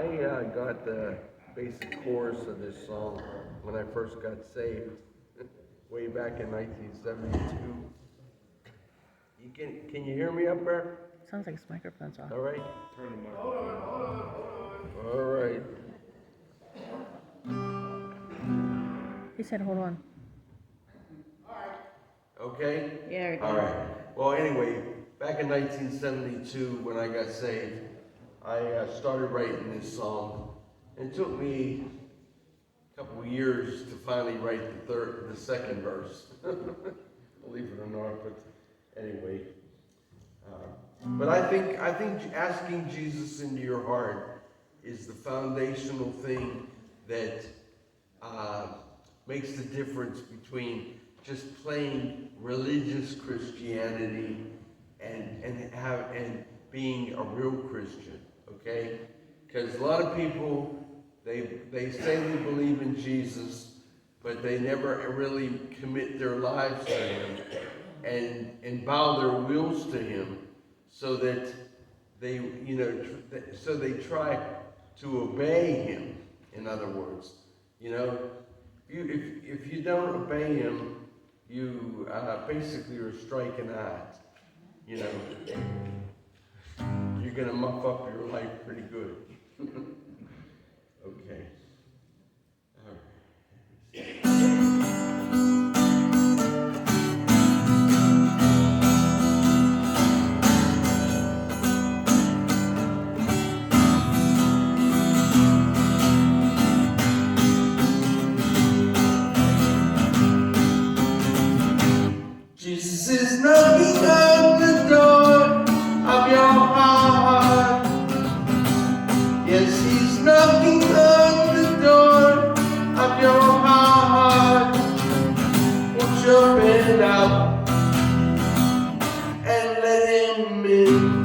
I got the basic chorus of this song when I first got saved, way back in 1972. Can you hear me up there? Sounds like his microphone's off. All right. Turn the microphone. All right. He said, hold on. Okay. Yeah. All right. Well, anyway, back in 1972, when I got saved, I started writing this song. It took me a couple of years to finally write the second verse. Believe it or not, but anyway. But I think asking Jesus into your heart is the foundational thing that makes the difference between just plain religious Christianity and being a real Christian. Okay, because a lot of people they say they believe in Jesus, but they never really commit their lives to Him and bow their wills to Him, so that they so they try to obey Him. In other words, if you don't obey Him, you basically are striking out. You're going to muff up your life pretty good. Okay. All right. Jesus is knocking on the door of your heart. Yes, He's knocking on the door of your heart. Won't you open up and let Him in?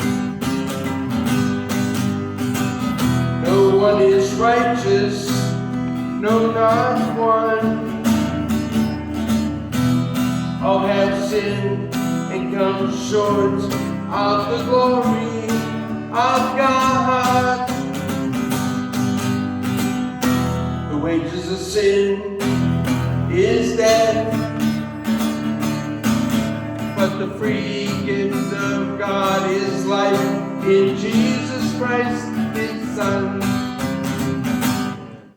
No one is righteous, no, not one. All have sinned and come short of the glory of God. The wages of sin is death, but the free gift of God is life in Jesus Christ, His Son.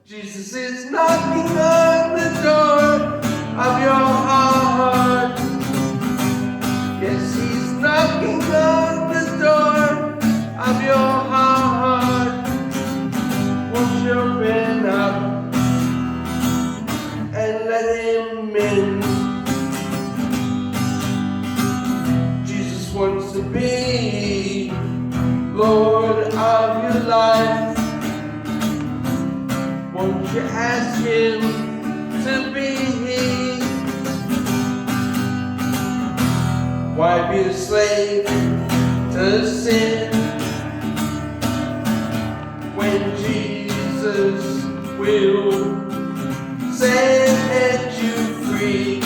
Jesus is knocking on the door of your heart. Yes, He's knocking on the door of your heart. Won't you open up and let Him in? Jesus wants to be Lord of your life. Won't you ask Him to be? Why be a slave to sin when Jesus will set you free?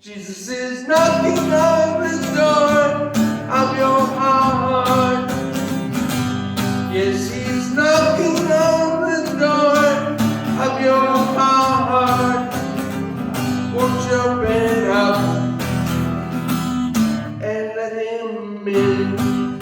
Jesus is knocking on the door of your heart. Yes, He's knocking on the door of your heart. Won't you open up and let Him in?